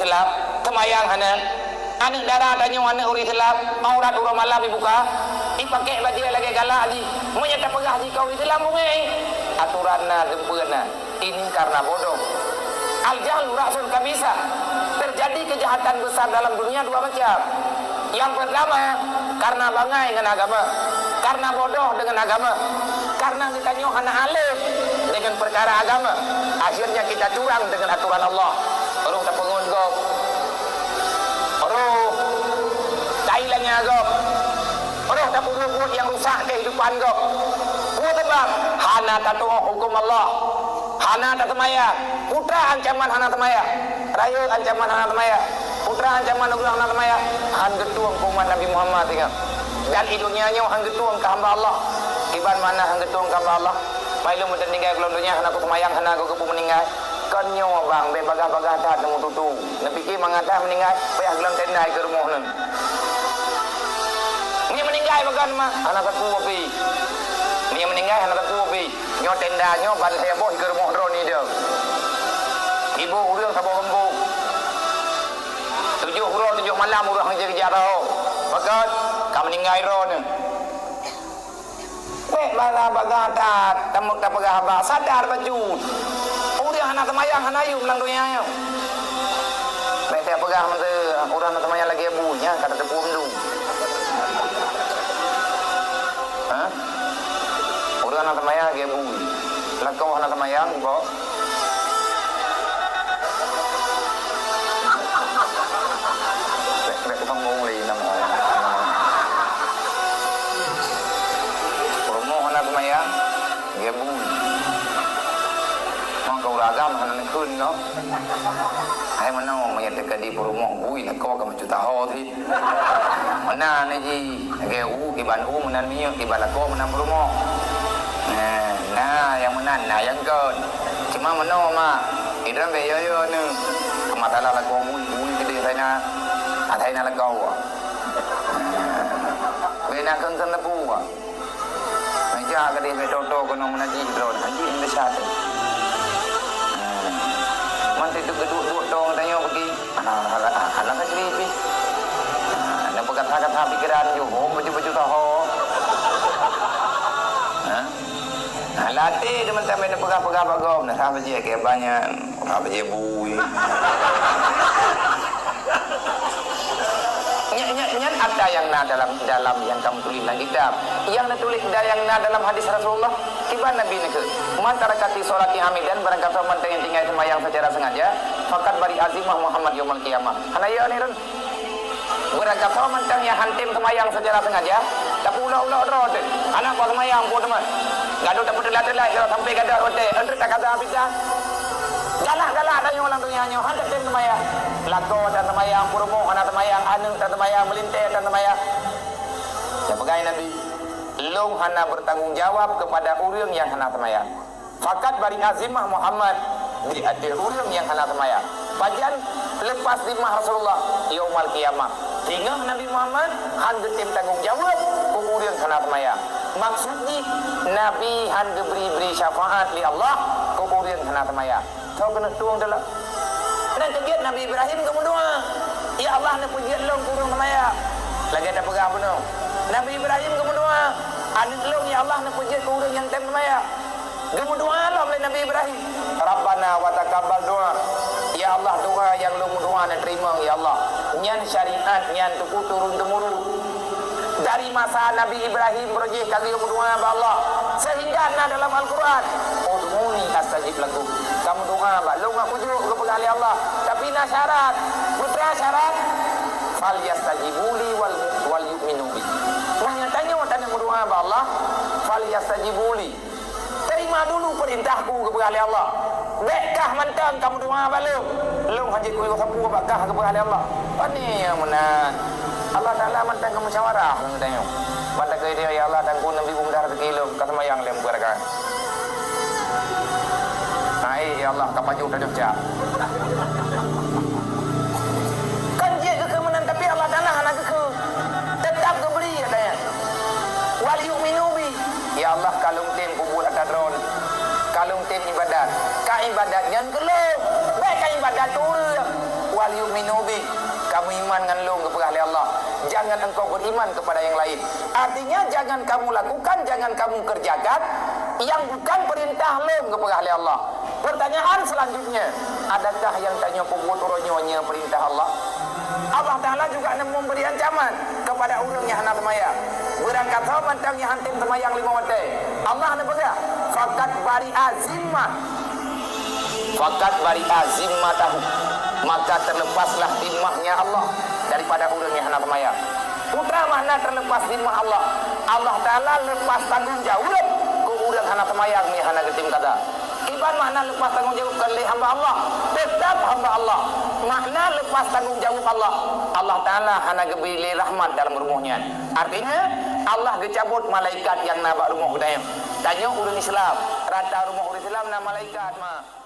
Islam temayang hana anak darah tanya anak orang Islam aurat orang malam dibuka pakai baju lagi galak haji menyata pegah haji kau Islam bungai aturan gempena ini karena bodoh. Al-jahlu ra'sul kabisa. Terjadi kejahatan besar dalam dunia dua macam. Yang pertama karena bangai dengan agama, karena bodoh dengan agama, karena kita nyohana alim dengan perkara agama, akhirnya kita curang dengan aturan Allah. Orang tak pengun gop, orang Thailandnya gop, orang tak pengun yang rusak kehidupan gop. Gua tebak hana tatuh hukum Allah, hana tak temaya, putra ancaman hana temaya, raya ancaman hana temaya, putra ancaman Allah hana temaya, han getuang kuman Nabi Muhammad tinggal. Dan hidupnya han getuang ke hamba Allah. Iban mana han getuang ke hamba Allah? Mailu mudah meninggal kalau dunia hana aku temayang hana aku kepu meninggal. Kan nyawa bang be bagah-bagah tat nemu tutu. Nabi ki mangata meninggal, payah gelam tendai ke rumah nun. Ni meninggal bagan mah anak aku api. Ni meninggal anak aku api. Nyo tenda nyo ban saya boh ke rumah drone ni dia. Ibu urang sabo lembu. 7 huruf 7 malam urang kerja-kerja tau. Bagan kamu meninggal ro ni. Weh bala bagah tat, tamak tak pegah ba sadar baju. Urang anak temayang hana ayu melang dunia nya. Baik tak pegah masa urang anak temayang lagi abunya kata tepum du. Ha? Urang anak temayang lagi abu. Lakau anak temayang kok. Baik kita ngomong lagi nama. Rumah anak temayang lagi abu. Kau ragam hana kun no hai mana mau yang dekat di rumah bui nak kau kamu juta ho thi mana ni ji ke ki ban mana ni ki ban kau mana rumah nah yang mana nah yang kon cuma mana ma idram be yo ni mata la kau bui gede sana atai na la kau be na kan kan bu meja gede be toto kono mana ji drone haji in satu manti tu geduk-geduk dong tanya pergi anak kecil ni nak berkata-kata pikiran je baju-baju tahu latih dia mentah main pegah-pegah bagom nak apa je ke banyak apa je bui nyat ada yang dalam yang kamu tulis dalam kitab yang ditulis yang dalam hadis Rasulullah tiba Nabi ni ke mantarakati solati hamidan barang kata mantan yang tinggal semayang secara sengaja fakat bari azimah Muhammad yaumul qiyamah hana ya ni run barang kata mantan yang hantim semayang secara sengaja tapi ulah-ulah rot anak kau semayang pun teman gaduh tak betul-betul kalau sampai gaduh rot andre tak kata habis dah galak-galak tanya orang dunia nyo hantar tim semayang lako dan semayang purmo anak semayang anu dan semayang melintir dan semayang ya pegai Nabi long hana bertanggungjawab kepada urang yang hana semayang fakat bari azimah Muhammad di adir urang yang hana semayang pajan lepas dimah Rasulullah yaumul qiyamah tinggal Nabi Muhammad han getim tanggungjawab ke urang hana semayang maksudnya Nabi han beri syafaat li Allah ke urang hana semayang kau kena tuang dalam dan kegiat Nabi Ibrahim kamu doa ya Allah nak pujian long kurung semaya lagi ada pegang penuh Nabi Ibrahim kamu doa anak long ya Allah nak pujian kurung yang tem semaya kamu doa lah oleh Nabi Ibrahim Rabbana wa taqabbal doa ya Allah doa yang long doa nak terima ya Allah nyan syariat nyan tuku turun temurun dari masa Nabi Ibrahim berjih kali doa ba Allah sehingga dalam Al-Quran udhuni astajib lakum kamu doa ba lu aku juga kepada Allah tapi nak syarat putra syarat fal yastajibuli wal yu'minu bi wahnya tanya tanya doa ba Allah fal yastajibuli terima dulu perintahku kepada Allah bekah mantang kamu doa ba lu haji ku sapu bakah kepada Allah pani yang mana Allah Taala mantang kamu musyawarah tanya mantang ke dia ya Allah dan ku nabi umdah rezeki lu kasemayang lem berkat hai ya Allah kapaju dah jejak kan dia kekemenan tapi Allah Taala hana ke tetap ke beri katanya wal yu'minu bi ya Allah kalung tim kubur atadron kalung tim ibadat ka ibadat yang keluk baik ka ibadat tu wal tu'minu bi, kamu iman dengan lu kepada Allah. Jangan engkau beriman kepada yang lain. Artinya jangan kamu lakukan, jangan kamu kerjakan yang bukan perintah lu kepada Allah. Pertanyaan selanjutnya, adakah yang tanya puput uronyonya perintah Allah? Allah Ta'ala juga memberi ancaman kepada orang yang hendak semayang. Berangkat mantang yang hantim semayang 5 waktu. Allah nak berkata, fakat bari azimah. Fakat bari azimah tahu. Maka terlepaslah dimahnya Allah daripada orang yang hendak semayang. Putra makna terlepas dimah Allah. Allah Ta'ala lepas tanggung jawab ke orang hendak semayang ni hendak ketim kata. Iban makna lepas tanggung jawab oleh hamba Allah, tetap hamba Allah. Makna lepas tanggung jawab Allah. Allah Ta'ala hana gebili rahmat dalam rumahnya. Artinya Allah gecabut malaikat yang nabak rumah kudayang. Tanya orang Islam, rata rumah orang Islam na malaikat mah.